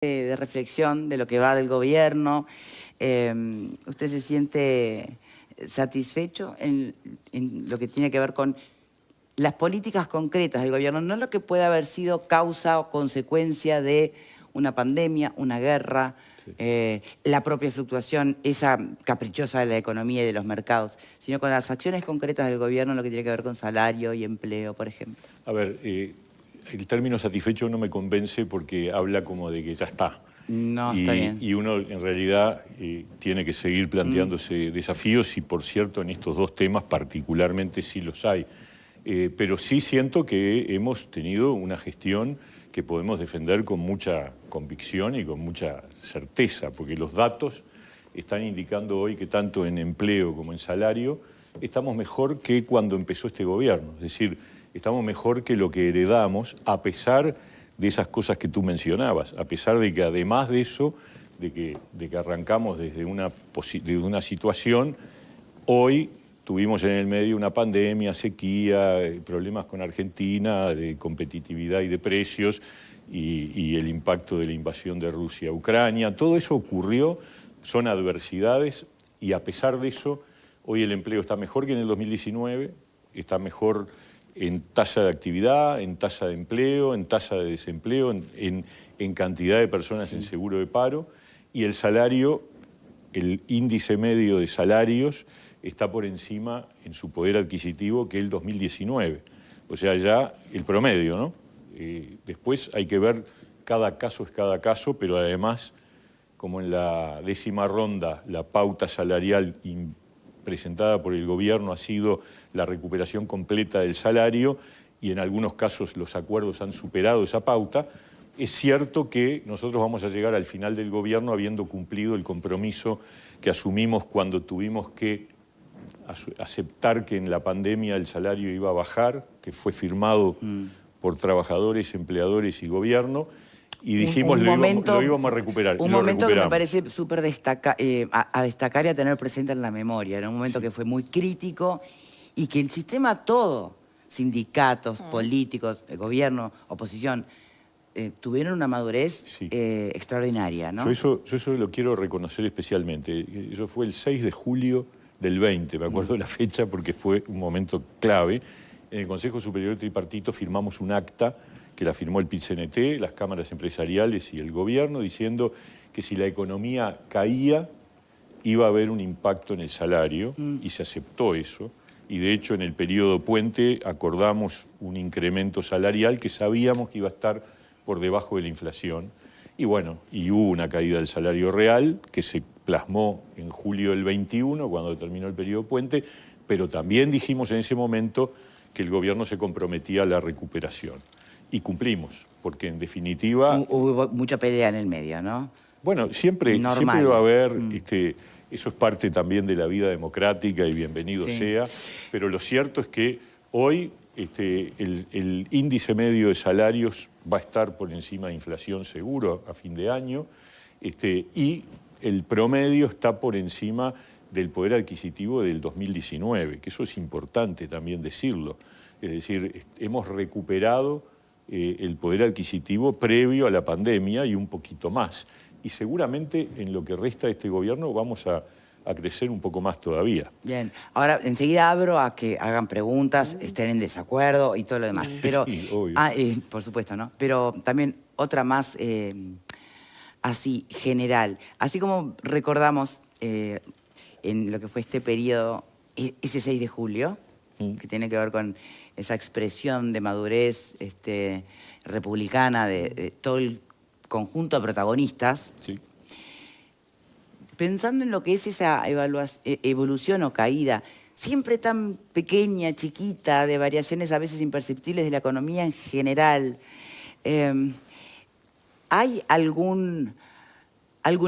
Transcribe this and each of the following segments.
de reflexión de lo que va del gobierno. ¿Usted se siente satisfecho en lo que tiene que ver con las políticas concretas del gobierno? No lo que puede haber sido causa o consecuencia de una pandemia, una guerra, la propia fluctuación, esa caprichosa de la economía y de los mercados, sino con las acciones concretas del gobierno en lo que tiene que ver con salario y empleo, por ejemplo. A ver, el término satisfecho no me convence porque habla como de que ya está. No, está bien. Y uno en realidad tiene que seguir planteándose desafíos y, por cierto, en estos dos temas particularmente sí los hay. Pero sí siento que hemos tenido una gestión que podemos defender con mucha convicción y con mucha certeza, porque los datos están indicando hoy que tanto en empleo como en salario estamos mejor que cuando empezó este gobierno. Es decir, estamos mejor que lo que heredamos, a pesar de esas cosas que tú mencionabas, a pesar de que además de eso, de que arrancamos desde una situación, hoy tuvimos en el medio una pandemia, sequía, problemas con Argentina, de competitividad y de precios, y el impacto de la invasión de Rusia a Ucrania. Todo eso ocurrió, son adversidades, y a pesar de eso, hoy el empleo está mejor que en el 2019, está mejor en tasa de actividad, en tasa de empleo, en tasa de desempleo, en cantidad de personas en seguro de paro, y el salario, el índice medio de salarios está por encima en su poder adquisitivo que el 2019. O sea, ya el promedio, ¿no? Después hay que ver, cada caso es cada caso, pero además, como en la 10ª ronda, la pauta salarial presentada por el gobierno ha sido la recuperación completa del salario, y en algunos casos los acuerdos han superado esa pauta. Es cierto que nosotros vamos a llegar al final del gobierno habiendo cumplido el compromiso que asumimos cuando tuvimos que aceptar que en la pandemia el salario iba a bajar, que fue firmado por trabajadores, empleadores y gobierno, y dijimos lo íbamos a recuperar. Un momento que me parece súper a destacar y a tener presente en la memoria. Era un momento que fue muy crítico y que el sistema todo, sindicatos, políticos, gobierno, oposición, tuvieron una madurez extraordinaria, ¿no? Yo eso lo quiero reconocer especialmente. Eso fue el 6 de julio del 20, me acuerdo de la fecha porque fue un momento clave. En el Consejo Superior Tripartito firmamos un acta que la firmó el PIT-CNT, las cámaras empresariales y el gobierno, diciendo que si la economía caía iba a haber un impacto en el salario, y se aceptó eso. Y de hecho en el periodo puente acordamos un incremento salarial que sabíamos que iba a estar por debajo de la inflación. Y bueno, y hubo una caída del salario real que se plasmó en julio del 21, cuando terminó el periodo puente, pero también dijimos en ese momento que el gobierno se comprometía a la recuperación. Y cumplimos, porque en definitiva... Hubo mucha pelea en el medio, ¿no? Bueno, siempre va a haber... eso es parte también de la vida democrática y bienvenido sea, pero lo cierto es que hoy el índice medio de salarios va a estar por encima de inflación seguro a fin de año, y el promedio está por encima del poder adquisitivo del 2019, que eso es importante también decirlo. Es decir, hemos recuperado el poder adquisitivo previo a la pandemia y un poquito más. Y seguramente en lo que resta de este gobierno vamos a crecer un poco más todavía. Bien, ahora enseguida abro a que hagan preguntas, estén en desacuerdo y todo lo demás. Pero, sí, obvio. Por supuesto, ¿no? Pero también otra más así general. Así como recordamos en lo que fue este periodo, ese 6 de julio, que tiene que ver con esa expresión de madurez republicana de todo el conjunto de protagonistas. Sí. Pensando en lo que es esa evolución o caída, siempre tan pequeña, chiquita, de variaciones a veces imperceptibles de la economía en general, ¿hay algún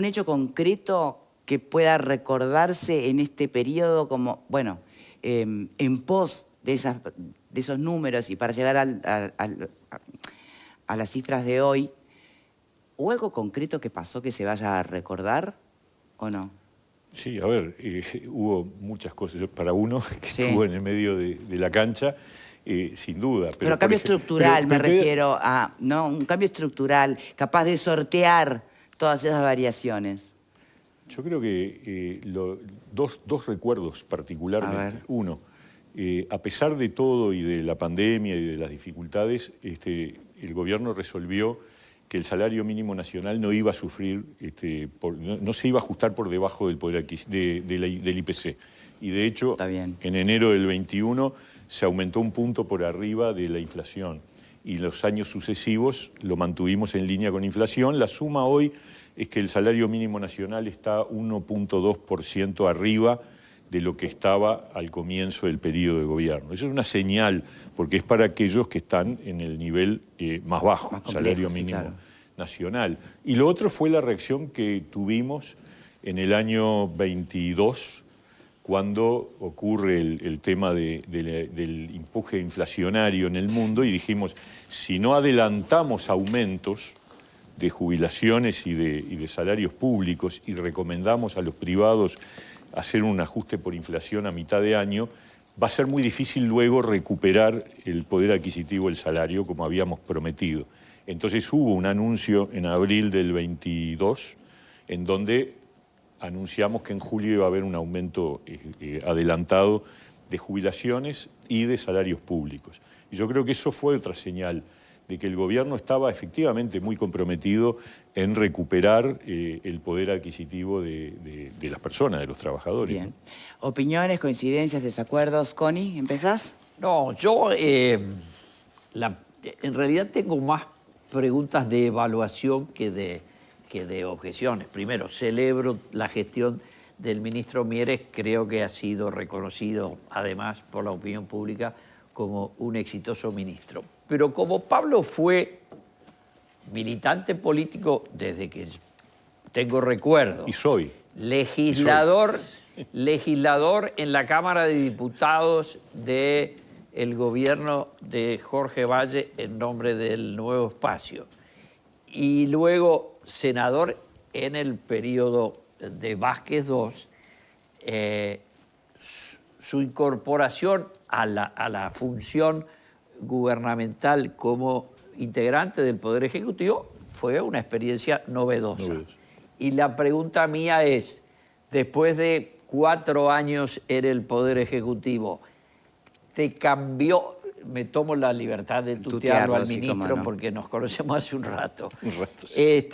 hecho concreto que pueda recordarse en este periodo como, bueno, en pos de esos números y para llegar a las cifras de hoy? ¿Hubo algo concreto que pasó que se vaya a recordar o no? Sí, a ver, hubo muchas cosas. Para uno que estuvo en el medio de la cancha, sin duda. Pero cambio estructural me refiero a, ¿no? Un cambio estructural capaz de sortear todas esas variaciones. Yo creo que dos recuerdos particularmente. Uno, a pesar de todo y de la pandemia y de las dificultades, el gobierno resolvió que el salario mínimo nacional no iba a sufrir, no se iba a ajustar por debajo del poder del IPC. Y de hecho, en enero del 21 se aumentó un punto por arriba de la inflación. Y los años sucesivos lo mantuvimos en línea con inflación. La suma hoy es que el salario mínimo nacional está 1.2% arriba de lo que estaba al comienzo del periodo de gobierno. Eso es una señal, porque es para aquellos que están en el nivel más bajo, más complejo, salario mínimo nacional. Y lo otro fue la reacción que tuvimos en el año 22, cuando ocurre el tema del empuje inflacionario en el mundo, y dijimos, si no adelantamos aumentos de jubilaciones y de salarios públicos y recomendamos a los privados hacer un ajuste por inflación a mitad de año, va a ser muy difícil luego recuperar el poder adquisitivo del salario como habíamos prometido. Entonces hubo un anuncio en abril del 22 en donde anunciamos que en julio iba a haber un aumento adelantado de jubilaciones y de salarios públicos. Y yo creo que eso fue otra señal de que el gobierno estaba efectivamente muy comprometido en recuperar el poder adquisimo de las personas, de los trabajadores. Bien. ¿No? ¿Opiniones, coincidencias, desacuerdos? Connie, ¿empezás? No, yo en realidad tengo más preguntas de evaluación que de objeciones. Primero, celebro la gestión del ministro Mieres, creo que ha sido reconocido además por la opinión pública como un exitoso ministro. Pero como Pablo fue militante político desde que tengo recuerdo. Y soy. Legislador en la Cámara de Diputados del gobierno de Jorge Valle en nombre del Nuevo Espacio. Y luego senador en el periodo de Vázquez II, su incorporación a la función gubernamental como integrante del Poder Ejecutivo fue una experiencia novedosa. Y la pregunta mía es, después de 4 años en el Poder Ejecutivo, ¿te cambió? Me tomo la libertad de tutearlo al ministro, no, porque nos conocemos hace un rato. Sí.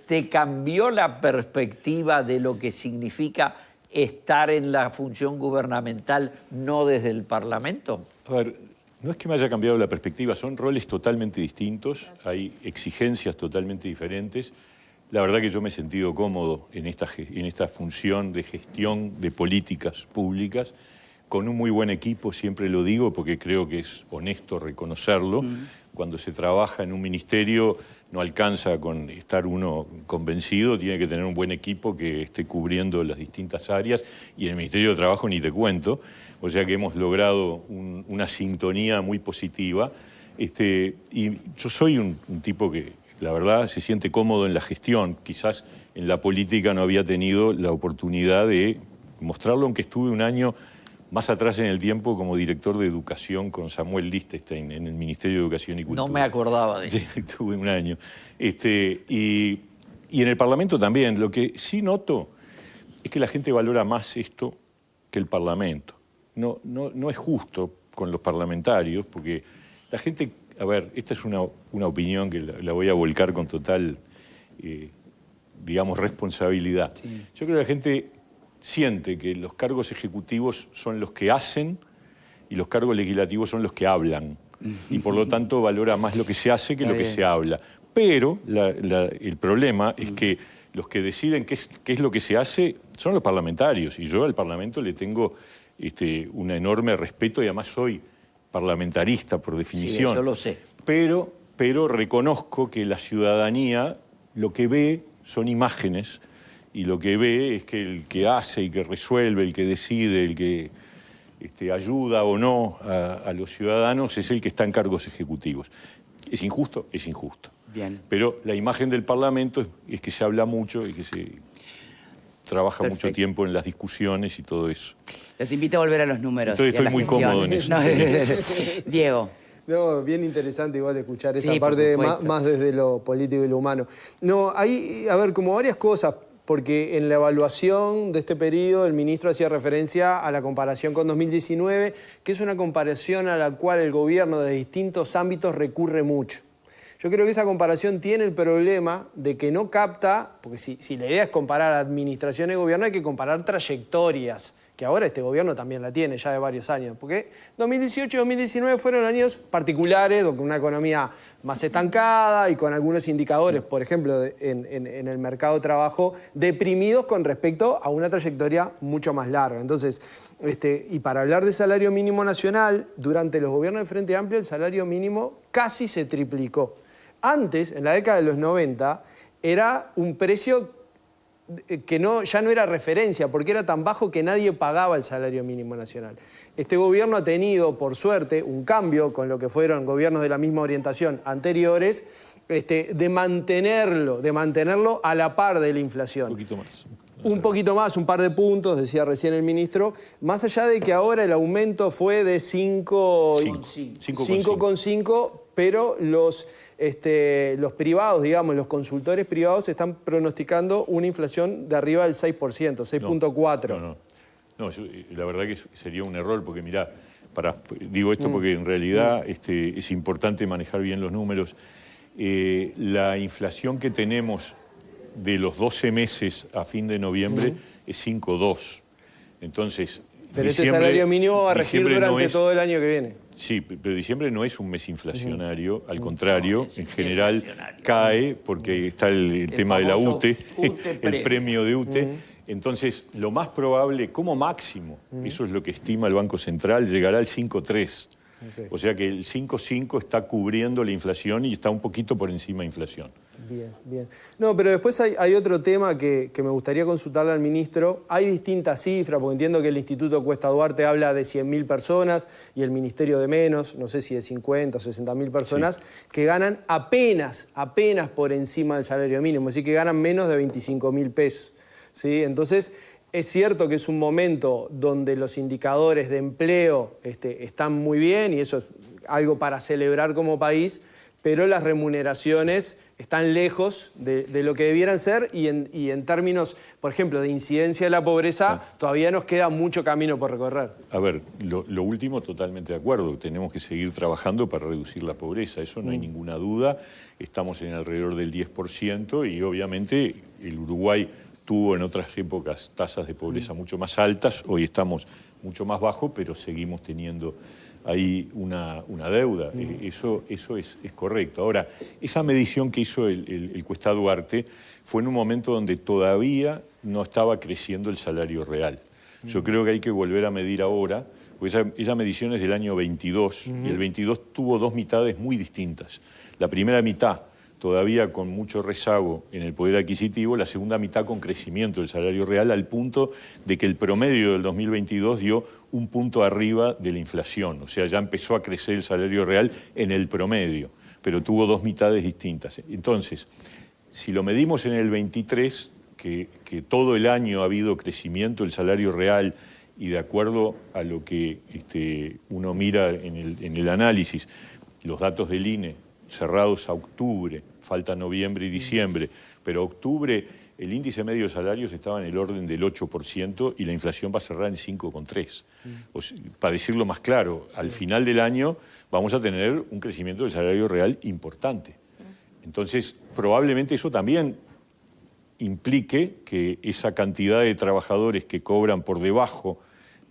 ¿Te cambió la perspectiva de lo que significa estar en la función gubernamental no desde el Parlamento? A ver, no es que me haya cambiado la perspectiva, son roles totalmente distintos, hay exigencias totalmente diferentes. La verdad que yo me he sentido cómodo en esta función de gestión de políticas públicas, con un muy buen equipo, siempre lo digo porque creo que es honesto reconocerlo. Cuando se trabaja en un ministerio no alcanza con estar uno convencido, tiene que tener un buen equipo que esté cubriendo las distintas áreas, y en el Ministerio de Trabajo ni te cuento, o sea que hemos logrado una sintonía muy positiva. Y yo soy un tipo que, la verdad, se siente cómodo en la gestión. Quizás en la política no había tenido la oportunidad de mostrarlo, aunque estuve un año más atrás en el tiempo como director de Educación con Samuel Lichtenstein en el Ministerio de Educación y Cultura. No me acordaba de eso. Sí, tuve un año. Y en el Parlamento también. Lo que sí noto es que la gente valora más esto que el Parlamento. No es justo con los parlamentarios, porque la gente... A ver, esta es una opinión que la voy a volcar con total, digamos, responsabilidad. Sí. Yo creo que la gente siente que los cargos ejecutivos son los que hacen y los cargos legislativos son los que hablan. Y por lo tanto valora más lo que se hace que lo que se habla. Pero el problema es que los que deciden qué es lo que se hace son los parlamentarios. Y yo al Parlamento le tengo un enorme respeto, y además soy parlamentarista por definición. Sí, eso lo sé. Pero reconozco que la ciudadanía lo que ve son imágenes, y lo que ve es que el que hace y que resuelve, el que decide, el que ayuda o no a los ciudadanos es el que está en cargos ejecutivos. ¿Es injusto? Es injusto. Bien. Pero la imagen del Parlamento es que se habla mucho y que se... trabaja mucho Perfecto. tiempo en las discusiones y todo eso. Los invito a volver a los números. Entonces y a estoy la muy gestión. cómodo en eso. No, Diego. No, bien interesante igual escuchar esta Sí, por parte supuesto. más desde lo político y lo humano. No, hay, a ver, como varias cosas, porque en la evaluación de este periodo el ministro hacía referencia a la comparación con 2019, que es una comparación a la cual el gobierno de distintos ámbitos recurre mucho. Yo creo que esa comparación tiene el problema de que no capta, porque si la idea es comparar administración y gobierno, hay que comparar trayectorias, que ahora este gobierno también la tiene ya de varios años, porque 2018 y 2019 fueron años particulares, con una economía más estancada y con algunos indicadores, por ejemplo, en el mercado de trabajo, deprimidos con respecto a una trayectoria mucho más larga. Entonces, y para hablar de salario mínimo nacional, durante los gobiernos de Frente Amplio el salario mínimo casi se triplicó. Antes, en la década de los 90, era un precio que ya no era referencia, porque era tan bajo que nadie pagaba el salario mínimo nacional. Este gobierno ha tenido, por suerte, un cambio con lo que fueron gobiernos de la misma orientación anteriores, de mantenerlo a la par de la inflación. Un poquito más. Un poquito más, un par de puntos, decía recién el ministro, más allá de que ahora el aumento fue de 5,5, pero los privados, digamos, los consultores privados están pronosticando una inflación de arriba del 6%, 6,4%. No, la verdad que sería un error, porque mirá, digo esto porque en realidad es importante manejar bien los números. La inflación que tenemos de los 12 meses a fin de noviembre es 5,2. Entonces, pero ese salario mínimo va a regir durante todo el año que viene. Sí, pero diciembre no es un mes inflacionario, al contrario, en general cae porque está el tema de la UTE, el premio de UTE. Entonces, lo más probable, como máximo, eso es lo que estima el Banco Central, llegará al 5,3. Okay. O sea que el 5,5 está cubriendo la inflación y está un poquito por encima de inflación. Bien, bien. No, pero después hay otro tema que me gustaría consultarle al ministro. Hay distintas cifras, porque entiendo que el Instituto Cuesta Duarte habla de 100.000 personas y el Ministerio de menos, no sé si de 50 o 60.000 personas, que ganan apenas por encima del salario mínimo, es decir, que ganan menos de 25.000 pesos. ¿Sí? Entonces, es cierto que es un momento donde los indicadores de empleo están muy bien y eso es algo para celebrar como país, pero las remuneraciones están lejos de lo que debieran ser y en términos, por ejemplo, de incidencia de la pobreza, todavía nos queda mucho camino por recorrer. A ver, lo último, totalmente de acuerdo. Tenemos que seguir trabajando para reducir la pobreza, eso no hay ninguna duda. Estamos en alrededor del 10% y obviamente el Uruguay tuvo en otras épocas tasas de pobreza mucho más altas, hoy estamos mucho más bajos, pero seguimos teniendo ahí una deuda. Eso es correcto. Ahora, esa medición que hizo el Cuesta Duarte fue en un momento donde todavía no estaba creciendo el salario real. Yo creo que hay que volver a medir ahora, porque esa medición es del año 22, y el 22 tuvo dos mitades muy distintas. La primera mitad todavía con mucho rezago en el poder adquisitivo, la segunda mitad con crecimiento del salario real, al punto de que el promedio del 2022 dio un punto arriba de la inflación, o sea, ya empezó a crecer el salario real en el promedio, pero tuvo dos mitades distintas. Entonces, si lo medimos en el 23, que todo el año ha habido crecimiento del salario real y de acuerdo a lo que uno mira en el análisis, los datos del INE, cerrados a octubre, falta noviembre y diciembre, pero octubre el índice medio de salarios estaba en el orden del 8% y la inflación va a cerrar en 5,3%. O sea, para decirlo más claro, al final del año vamos a tener un crecimiento del salario real importante. Entonces, probablemente eso también implique que esa cantidad de trabajadores que cobran por debajo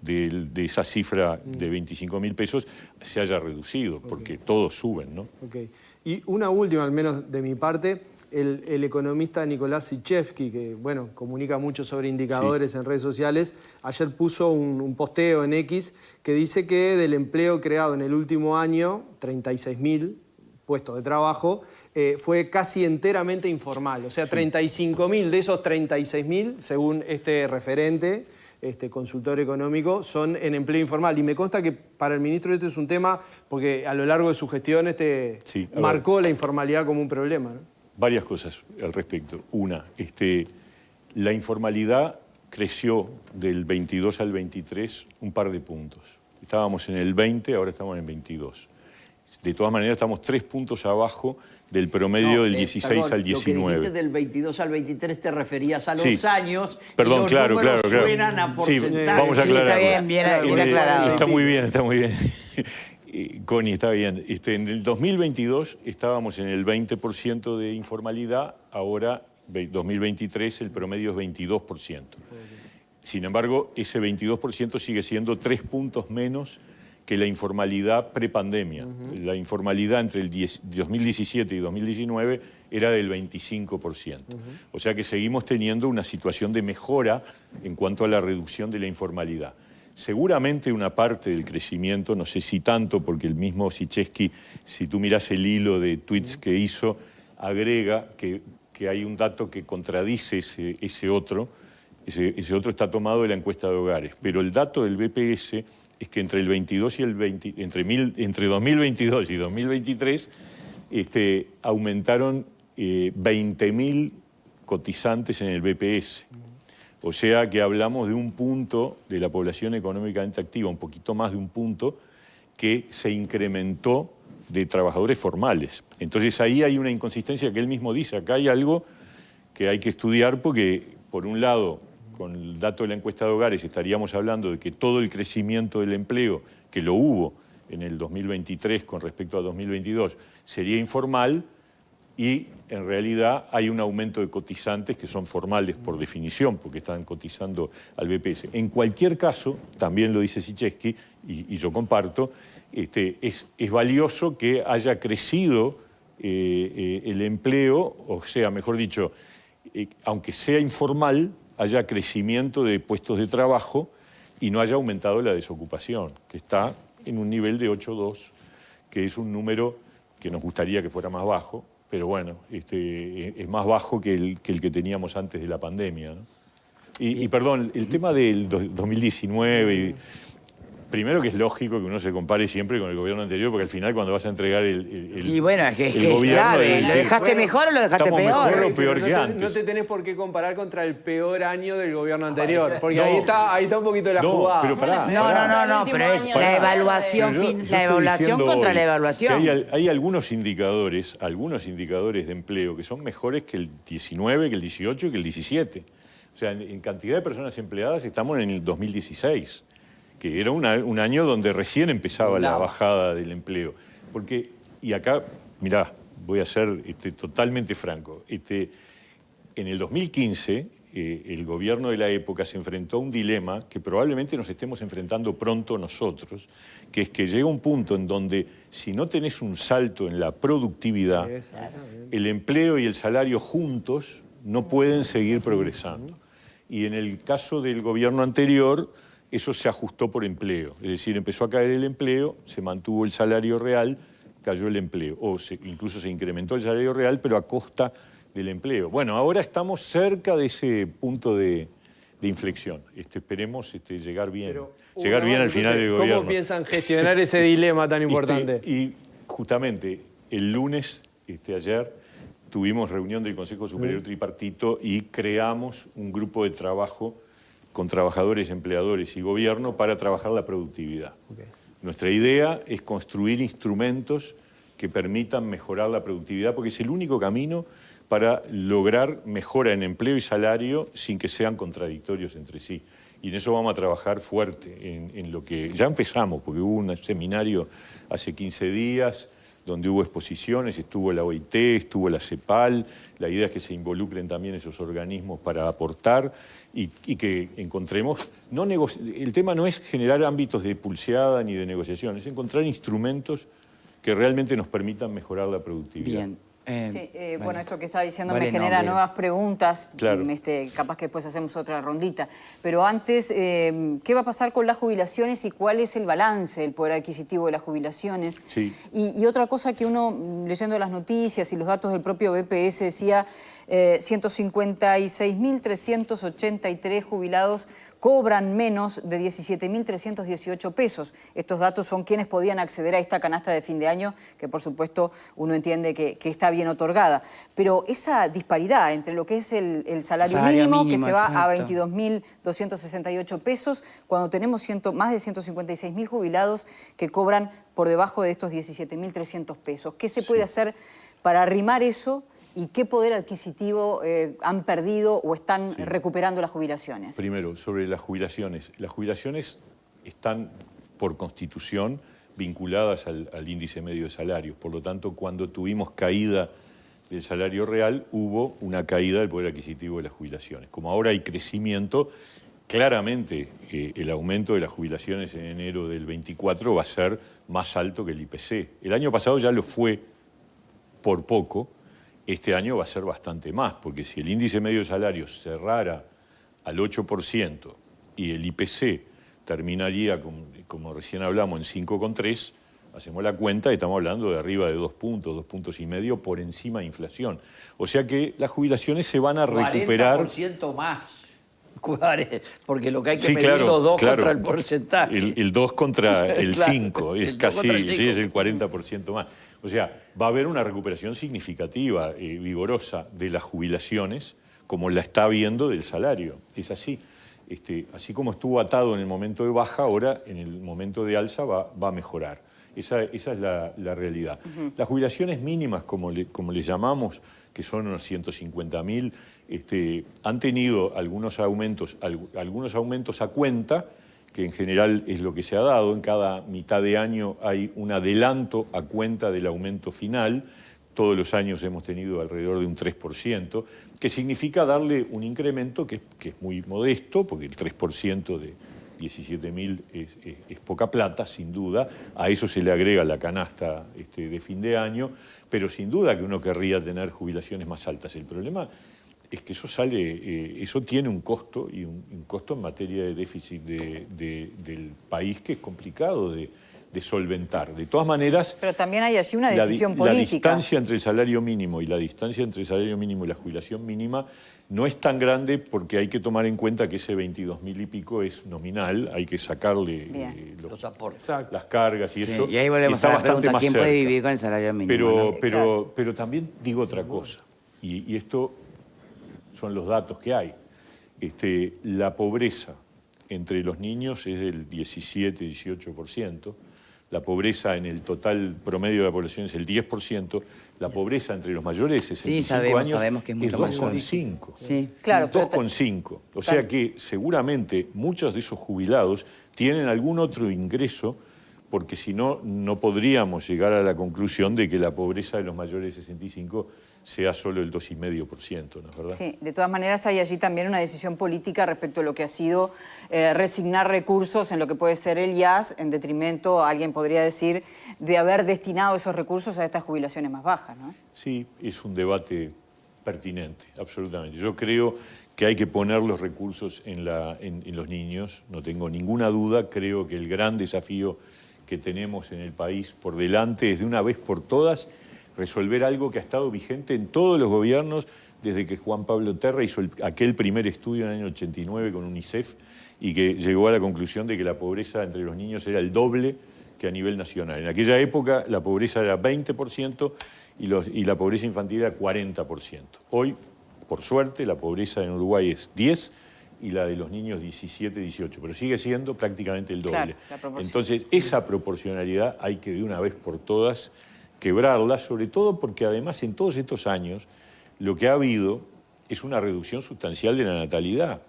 de esa cifra de 25.000 pesos se haya reducido, porque todos suben, ¿no? Okay. Y una última, al menos de mi parte, el economista Nicolás Sichevsky, que bueno, comunica mucho sobre indicadores en redes sociales, ayer puso un posteo en X que dice que del empleo creado en el último año, 36.000 puestos de trabajo, fue casi enteramente informal. O sea, 35.000 de esos 36.000, según este referente, consultor económico, son en empleo informal. Y me consta que para el ministro este es un tema, porque a lo largo de su gestión marcó la informalidad como un problema, ¿no? Varias cosas al respecto. Una, la informalidad creció del 22 al 23 un par de puntos. Estábamos en el 20, ahora estamos en el 22. De todas maneras, estamos 3 puntos abajo del promedio del 16 al 19. Lo que dijiste del 22 al 23 te referías a los Sí. años. Perdón, y los claro. números suenan a porcentaje. Sí, vamos a Sí, aclarar. está bien aclarado. Está muy bien, está muy bien. Connie, está bien. En el 2022 estábamos en el 20% de informalidad, ahora 2023 el promedio es 22%. Sin embargo, ese 22% sigue siendo 3 puntos menos que la informalidad prepandemia. La informalidad entre el 2017 y 2019 era del 25%. O sea que seguimos teniendo una situación de mejora en cuanto a la reducción de la informalidad. Seguramente una parte del crecimiento, no sé si tanto, porque el mismo Sichevsky, si tú mirás el hilo de tweets que hizo, agrega que hay un dato que contradice ese otro. Ese otro está tomado de la encuesta de hogares. Pero el dato del BPS es que entre el 22 y el 20, entre 2022 y 2023 aumentaron 20.000 cotizantes en el BPS. O sea que hablamos de un punto de la población económicamente activa, un poquito más de un punto, que se incrementó de trabajadores formales. Entonces ahí hay una inconsistencia que él mismo dice. Acá hay algo que hay que estudiar porque, por un lado, con el dato de la encuesta de hogares estaríamos hablando de que todo el crecimiento del empleo, que lo hubo en el 2023 con respecto a 2022, sería informal y en realidad hay un aumento de cotizantes que son formales por definición, porque están cotizando al BPS. En cualquier caso, también lo dice Sichevsky, y yo comparto, es valioso que haya crecido el empleo, o sea, mejor dicho, aunque sea informal, haya crecimiento de puestos de trabajo y no haya aumentado la desocupación, que está en un nivel de 8,2, que es un número que nos gustaría que fuera más bajo, pero bueno, es más bajo que el que teníamos antes de la pandemia, ¿no? Y perdón, el tema del 2019... Primero que es lógico que uno se compare siempre con el gobierno anterior, porque al final cuando vas a entregar Y bueno, es que es gobierno, clave. ¿Lo dice, dejaste mejor o lo dejaste estamos peor? mejor o peor que No antes. te tenés por qué comparar contra el peor año del gobierno anterior, porque ahí está un poquito la jugada. Pero pará, No, pero es la evaluación, Pero yo la estoy evaluación diciendo contra hoy la evaluación. que hay algunos indicadores de empleo que son mejores que el 19, que el 18, que el 17. O sea, en cantidad de personas empleadas estamos en el 2016. Que era un año donde recién empezaba la bajada del empleo. Porque, y acá, mirá, voy a ser totalmente franco, en el 2015 el gobierno de la época se enfrentó a un dilema que probablemente nos estemos enfrentando pronto nosotros, que es que llega un punto en donde si no tenés un salto en la productividad, el empleo y el salario juntos no pueden seguir progresando. Y en el caso del gobierno anterior, eso se ajustó por empleo, es decir, empezó a caer el empleo, se mantuvo el salario real, cayó el empleo, incluso se incrementó el salario real, pero a costa del empleo. Bueno, ahora estamos cerca de ese punto de inflexión. Esperemos llegar bien, al final del gobierno. ¿Cómo piensan gestionar ese dilema tan importante? Y justamente el lunes, ayer, tuvimos reunión del Consejo Superior Tripartito y creamos un grupo de trabajo con trabajadores, empleadores y gobierno para trabajar la productividad. Nuestra idea es construir instrumentos que permitan mejorar la productividad, porque es el único camino para lograr mejora en empleo y salario sin que sean contradictorios entre sí. Y en eso vamos a trabajar fuerte, en lo que ya empezamos, porque hubo un seminario hace 15 días, donde hubo exposiciones, estuvo la OIT, estuvo la CEPAL, la idea es que se involucren también esos organismos para aportar y que encontremos... el tema no es generar ámbitos de pulseada ni de negociación, es encontrar instrumentos que realmente nos permitan mejorar la productividad. Bien. Sí, bueno, esto que está diciendo Vale, me genera bien. nuevas preguntas. Claro. Capaz que después hacemos otra rondita. Pero antes, ¿qué va a pasar con las jubilaciones y cuál es el balance del poder adquisitivo de las jubilaciones? Sí. Y otra cosa que uno, leyendo las noticias y los datos del propio BPS, decía, 156.383 jubilados cobran menos de 17.318 pesos. Estos datos son quienes podían acceder a esta canasta de fin de año, que por supuesto uno entiende que está bien otorgada. Pero esa disparidad entre lo que es el salario mínimo, que se va a 22.268 pesos, cuando tenemos más de 156.000 jubilados que cobran por debajo de estos 17.300 pesos. ¿Qué se puede hacer para arrimar eso? ¿Y qué poder adquisitivo han perdido o están recuperando las jubilaciones? Primero, sobre las jubilaciones. Las jubilaciones están, por constitución, vinculadas al índice medio de salarios. Por lo tanto, cuando tuvimos caída del salario real, hubo una caída del poder adquisitivo de las jubilaciones. Como ahora hay crecimiento, claramente el aumento de las jubilaciones en enero del 24 va a ser más alto que el IPC. El año pasado ya lo fue por poco. Este año va a ser bastante más, porque si el índice medio de salarios cerrara al 8% y el IPC terminaría, como recién hablamos, en 5,3, hacemos la cuenta y estamos hablando de arriba de 2 puntos, 2,5 puntos por encima de inflación. O sea que las jubilaciones se van a recuperar... 40% más. Porque lo que hay que sí, medir claro, los 2 claro. contra el porcentaje. El 2 contra el Claro, 5, es el 2 casi, contra el 5. sí, es el 40% más. O sea, va a haber una recuperación significativa, vigorosa de las jubilaciones, como la está viendo del salario. Es así. Así como estuvo atado en el momento de baja, ahora en el momento de alza va a mejorar. Esa es la realidad. Las jubilaciones mínimas, como le llamamos, que son unos 150.000, han tenido algunos aumentos a cuenta, que en general es lo que se ha dado. En cada mitad de año hay un adelanto a cuenta del aumento final. Todos los años hemos tenido alrededor de un 3%, que significa darle un incremento que es muy modesto, porque el 3% de 17.000 es poca plata, sin duda. A eso se le agrega la canasta de fin de año, pero sin duda que uno querría tener jubilaciones más altas. El problema es que eso tiene un costo, y un costo en materia de déficit del país que es complicado de solventar. De todas maneras... Pero también hay allí una decisión política. La distancia entre el salario mínimo y la jubilación mínima no es tan grande, porque hay que tomar en cuenta que ese 22.000 y pico es nominal, hay que sacarle los aportes, las cargas y eso. Y ahí volvemos a la pregunta, ¿quién puede vivir con el salario mínimo? Pero también digo otra cosa, y esto son los datos que hay. La pobreza entre los niños es del 17-18%, la pobreza en el total promedio de la población es el 10%, la pobreza entre los mayores de 65 años sabemos que es mucho es 2,5. Sí. Claro, 2,5. O sea que seguramente muchos de esos jubilados tienen algún otro ingreso, porque si no, no podríamos llegar a la conclusión de que la pobreza de los mayores de 65 sea solo el 2,5%, ¿no es verdad? Sí, de todas maneras hay allí también una decisión política respecto a lo que ha sido resignar recursos en lo que puede ser el IAS, en detrimento, alguien podría decir, de haber destinado esos recursos a estas jubilaciones más bajas, ¿no? Sí, es un debate pertinente, absolutamente. Yo creo que hay que poner los recursos en los niños, no tengo ninguna duda. Creo que el gran desafío que tenemos en el país por delante es, de una vez por todas, resolver algo que ha estado vigente en todos los gobiernos desde que Juan Pablo Terra hizo aquel primer estudio en el año 89 con UNICEF, y que llegó a la conclusión de que la pobreza entre los niños era el doble que a nivel nacional. En aquella época la pobreza era 20% y la pobreza infantil era 40%. Hoy, por suerte, la pobreza en Uruguay es 10% y la de los niños 17-18%, pero sigue siendo prácticamente el doble. Claro, Entonces, esa proporcionalidad hay que de una vez por todas quebrarla, sobre todo porque además en todos estos años lo que ha habido es una reducción sustancial de la natalidad.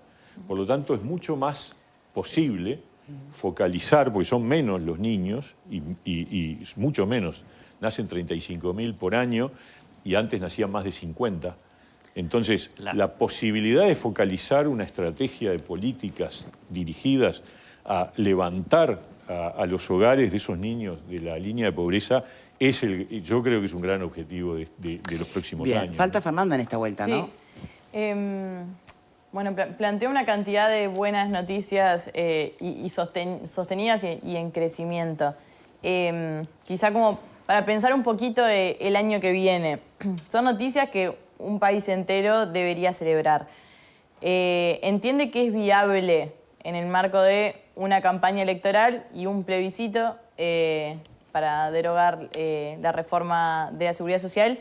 Por lo tanto, es mucho más posible focalizar, porque son menos los niños y mucho menos, nacen 35.000 por año y antes nacían más de 50. Entonces, la posibilidad de focalizar una estrategia de políticas dirigidas a levantar a los hogares de esos niños de la línea de pobreza yo creo que es un gran objetivo de los próximos años. Falta Fernanda en esta vuelta, ¿no? Bueno, planteó una cantidad de buenas noticias y sostenidas y en crecimiento. Quizá como para pensar un poquito el año que viene. Son noticias que un país entero debería celebrar. ¿Entiende que es viable en el marco de una campaña electoral y un plebiscito para derogar la reforma de la Seguridad Social?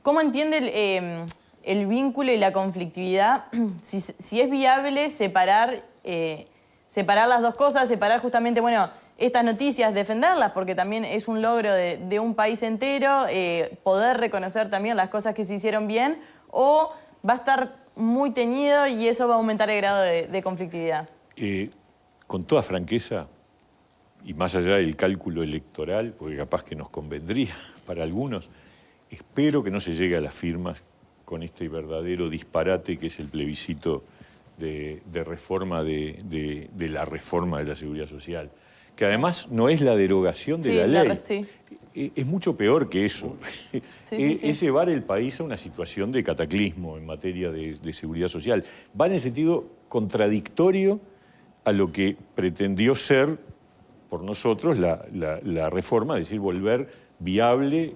¿Cómo entiende el vínculo y la conflictividad? Si es viable separar las dos cosas, separar justamente, bueno, estas noticias, defenderlas, porque también es un logro de un país entero, poder reconocer también las cosas que se hicieron bien, o va a estar muy teñido y eso va a aumentar el grado de conflictividad. Con toda franqueza, y más allá del cálculo electoral, porque capaz que nos convendría para algunos, espero que no se llegue a las firmas con este verdadero disparate que es el plebiscito de reforma de la reforma de la Seguridad Social, que además no es la derogación de la ley. Sí. Es mucho peor que eso. Sí. Es llevar el país a una situación de cataclismo en materia de seguridad social. Va en el sentido contradictorio a lo que pretendió ser por nosotros la reforma, es decir, volver viable,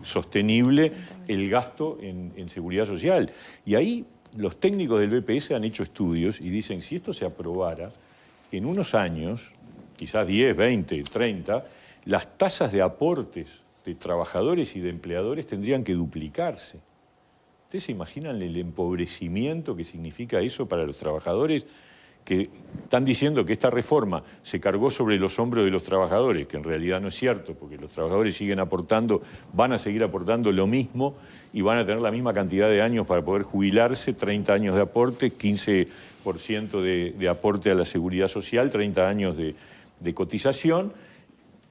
sostenible el gasto en seguridad social. Y ahí los técnicos del BPS han hecho estudios y dicen, si esto se aprobara, en unos años, quizás 10, 20, 30, las tasas de aportes de trabajadores y de empleadores tendrían que duplicarse. ¿Ustedes se imaginan el empobrecimiento que significa eso para los trabajadores? Que están diciendo que esta reforma se cargó sobre los hombros de los trabajadores, que en realidad no es cierto, porque los trabajadores siguen aportando, van a seguir aportando lo mismo y van a tener la misma cantidad de años para poder jubilarse, 30 años de aporte, 15% de aporte a la seguridad social, 30 años de cotización.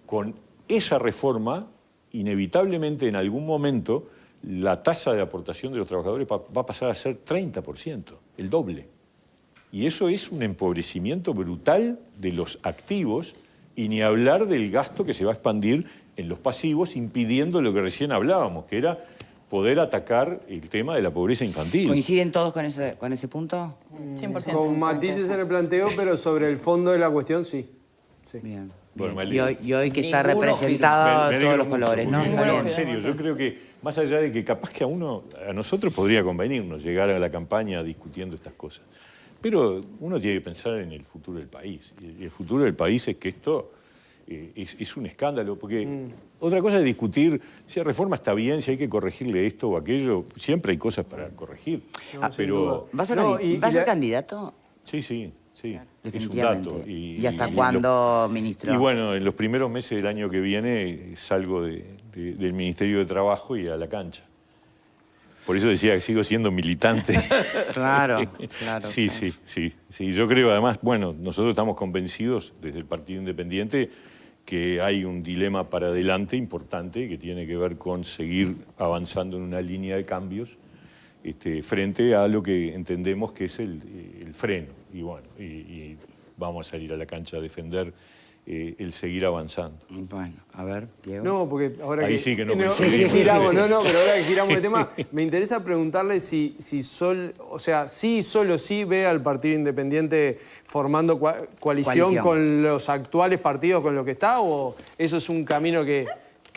Con esa reforma, inevitablemente en algún momento, la tasa de aportación de los trabajadores va a pasar a ser 30%, el doble. Y eso es un empobrecimiento brutal de los activos y ni hablar del gasto que se va a expandir en los pasivos, impidiendo lo que recién hablábamos, que era poder atacar el tema de la pobreza infantil. ¿Coinciden todos con ese punto? 100%. Con matices en el planteo, pero sobre el fondo de la cuestión, sí. Bien. Bueno, Y hoy que está Ninguno representado Me todos los mucho, colores, ¿no? porque, Está bien. en serio, yo creo que más allá de que capaz que a nosotros podría convenirnos llegar a la campaña discutiendo estas cosas, pero uno tiene que pensar en el futuro del país. Y el futuro del país es que esto es un escándalo, porque otra cosa es discutir si la reforma está bien, si hay que corregirle esto o aquello. Siempre hay cosas para corregir. Pero ¿Vas a ser candidato? sí, es un Definitivamente. dato. ¿Y hasta cuándo, ministro? Y bueno, en los primeros meses del año que viene salgo del Ministerio de Trabajo y a la cancha. Por eso decía que sigo siendo militante. Claro. Sí. Yo creo, además, bueno, nosotros estamos convencidos desde el Partido Independiente que hay un dilema para adelante importante que tiene que ver con seguir avanzando en una línea de cambios frente a lo que entendemos que es el freno. Y bueno, y vamos a salir a la cancha a defender el seguir avanzando. Bueno, a ver, Diego. No, porque ahora Ahí que... sí que no pero ahora que giramos el tema, me interesa preguntarle si solo sí ve al Partido Independiente formando coalición con los actuales partidos con lo que está, o eso es un camino que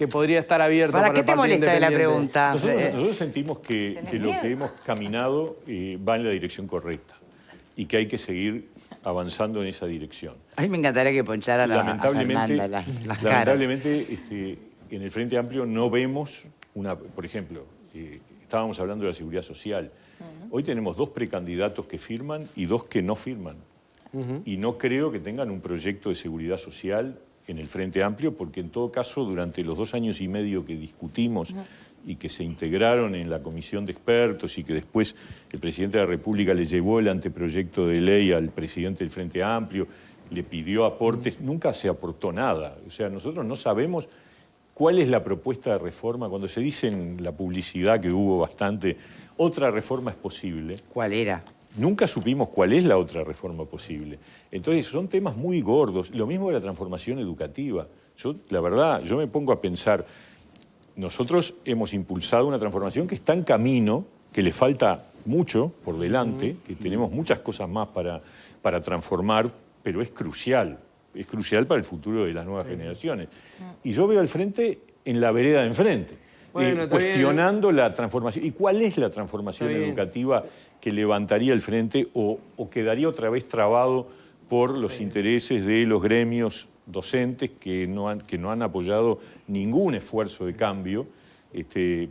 podría estar abierto para el qué te Partido molesta de la Independiente? pregunta? Nosotros sentimos que lo que hemos caminado va en la dirección correcta y que hay que seguir avanzando en esa dirección. A mí me encantaría que ponchara a Fernanda las caras. Lamentablemente, en el Frente Amplio no vemos por ejemplo, estábamos hablando de la seguridad social. Hoy tenemos 2 precandidatos que firman y 2 que no firman. Y no creo que tengan un proyecto de seguridad social en el Frente Amplio, porque en todo caso, durante los 2 años y medio que discutimos y que se integraron en la comisión de expertos y que después el presidente de la República le llevó el anteproyecto de ley al presidente del Frente Amplio, le pidió aportes, nunca se aportó nada. O sea, nosotros no sabemos cuál es la propuesta de reforma. Cuando se dice en la publicidad, que hubo bastante, otra reforma es posible. ¿Cuál era? Nunca supimos cuál es la otra reforma posible. Entonces, son temas muy gordos. Lo mismo de la transformación educativa. La verdad, yo me pongo a pensar, nosotros hemos impulsado una transformación que está en camino, que le falta mucho por delante, que tenemos muchas cosas más para transformar, pero es crucial para el futuro de las nuevas generaciones. Y yo veo al frente en la vereda de enfrente. Bueno, está bien. cuestionando la transformación. ¿Y cuál es la transformación Está bien. educativa que levantaría el frente o quedaría otra vez trabado por los intereses de los gremios docentes que no han apoyado ningún esfuerzo de cambio?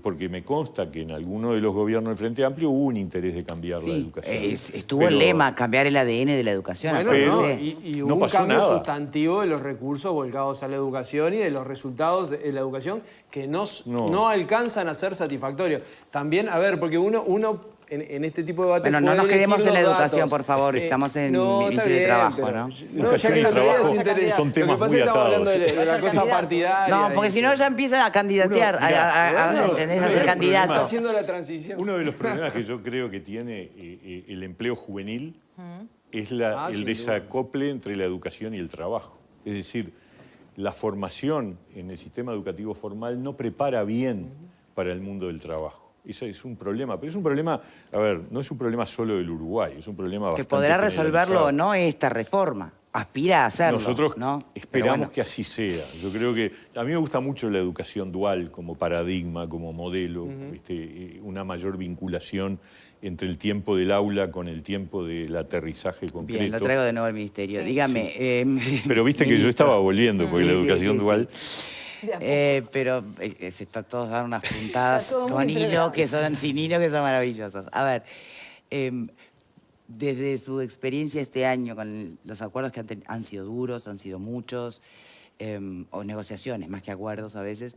Porque me consta que en alguno de los gobiernos del Frente Amplio hubo un interés de cambiar la educación. Estuvo el lema, cambiar el ADN de la educación. Bueno, pero y no hubo un pasó cambio nada. sustantivo de los recursos volcados a la educación y de los resultados de la educación que no alcanzan a ser satisfactorios. También, a ver, porque uno en este tipo de debate Bueno, no puede nos elegir quedemos en la los educación, datos. por favor. Estamos en no, Ministerio está de bien, Trabajo, pero- ¿no? No, ya Educación que y la teoría trabajo es interesante. son temas Lo que pasa muy es que estamos hablando atados. de la cosa partidaria. No, porque si no ya empiezan a candidatear, ¿entendés? A ser Está candidatos. haciendo la transición. Uno de los problemas que yo creo que tiene el empleo juvenil es el sin desacople entre la educación y el trabajo. Es decir, la formación en el sistema educativo formal no prepara bien para el mundo del trabajo. Ese es un problema, pero es un problema, a ver, no es un problema solo del Uruguay, es un problema Que bastante podrá resolverlo o generalizado. no esta reforma. Aspira a hacerlo, Nosotros ¿no? Pero esperamos bueno. que así sea. Yo creo que a mí me gusta mucho la educación dual como paradigma, como modelo, una mayor vinculación entre el tiempo del aula con el tiempo del aterrizaje concreto. Bien, lo traigo de nuevo al ministerio. Dígame. Pero viste que yo ministro. estaba volviendo, porque la Sí, sí, educación sí, dual... Pero se está todos dando unas puntadas Está todo muy con hilo enredado. que son sin hilo que son maravillosas. A ver, desde su experiencia este año con los acuerdos que han sido duros, han sido muchos, o negociaciones más que acuerdos a veces,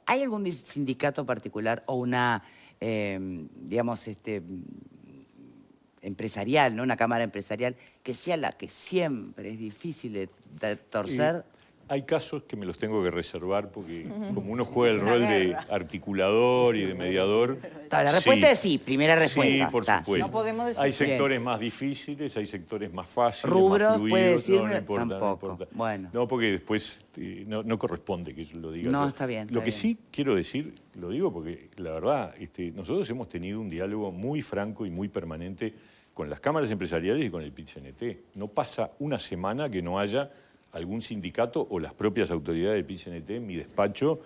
¿hay algún sindicato particular o una, digamos, empresarial, ¿no? Una cámara empresarial que sea la que siempre es difícil de torcer? Hay casos que me los tengo que reservar porque como uno juega el rol de articulador y de mediador... La respuesta es sí, primera respuesta. Sí, por Está, supuesto. No podemos decir hay bien. sectores más difíciles, hay sectores más fáciles, ¿Rubros más fluidos. puede decirme? No importa, Tampoco. no importa. Bueno. No, porque después no corresponde que yo lo diga. No, yo. está bien, Lo está que bien. sí quiero decir, lo digo porque la verdad, nosotros hemos tenido un diálogo muy franco y muy permanente con las cámaras empresariales y con el PIT-CNT. No pasa una semana que no haya algún sindicato o las propias autoridades del PIT-CNT en mi despacho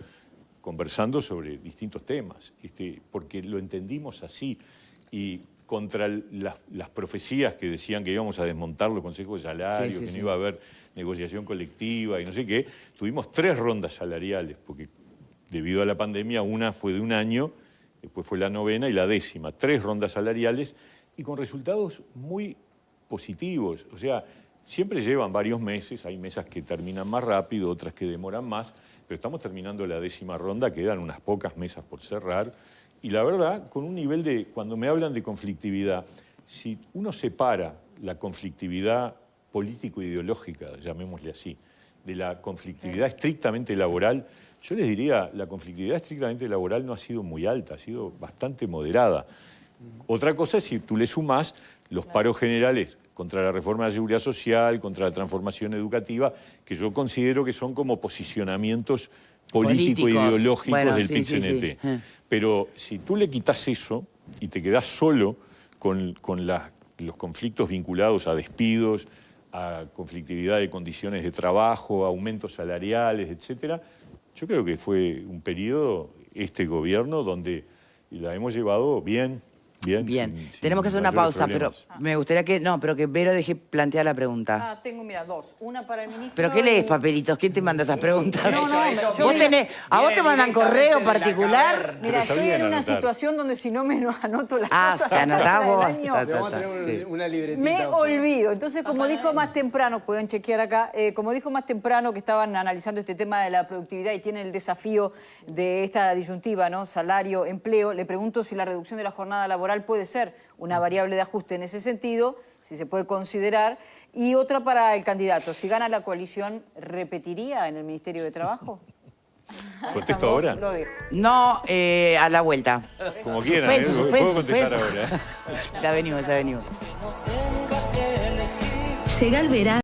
conversando sobre distintos temas, porque lo entendimos así. Y contra las profecías que decían que íbamos a desmontar los consejos de salario, Sí, sí, que sí. no iba a haber negociación colectiva y no sé qué, tuvimos 3 rondas salariales, porque debido a la pandemia una fue de un año, después fue la 9ª y la 10ª, 3 rondas salariales y con resultados muy positivos. O sea, siempre llevan varios meses, hay mesas que terminan más rápido, otras que demoran más, pero estamos terminando la 10ª ronda, quedan unas pocas mesas por cerrar, y la verdad, con un nivel de, cuando me hablan de conflictividad, si uno separa la conflictividad político-ideológica, llamémosle así, de la conflictividad estrictamente laboral, yo les diría, la conflictividad estrictamente laboral no ha sido muy alta, ha sido bastante moderada. Otra cosa es si tú le sumás los paros generales contra la reforma de la seguridad social, contra la transformación educativa, que yo considero que son como posicionamientos político-ideológicos Bueno, del sí, sí, PIT-CNT. sí. Pero si tú le quitas eso y te quedás solo con los conflictos vinculados a despidos, a conflictividad de condiciones de trabajo, a aumentos salariales, etcétera, yo creo que fue un periodo, este gobierno, donde la hemos llevado bien. Bien, tenemos que hacer una mayores pausa, problemas. pero me gustaría que Vero deje plantear la pregunta. Tengo, mira, 2. Una para el ministro. ¿Pero qué lees, y- papelitos? ¿Quién te manda esas preguntas? No, yo ¿Vos me- tenés, ¿A vos te mandan correo particular? Mira, está estoy bien en una anotar. situación donde si no me anoto las Ah, cosas te anotás hasta el vos. año, Ta, Le vamos a ta, tener sí. una libretita. me olvido. Entonces, como dijo más temprano, pueden chequear acá, como dijo más temprano que estaban analizando este tema de la productividad y tienen el desafío de esta disyuntiva, ¿no? Salario, empleo, le pregunto si la reducción de la jornada laboral puede ser una variable de ajuste en ese sentido, si se puede considerar. Y otra para el candidato, si gana la coalición, ¿repetiría en el Ministerio de Trabajo? ¿Contesto ahora? Lo dejo. No, a la vuelta. Como quieran, Suspenso, puedo suspenso, contestar suspenso. ahora. Ya venimos, ya venimos. Llega el verano.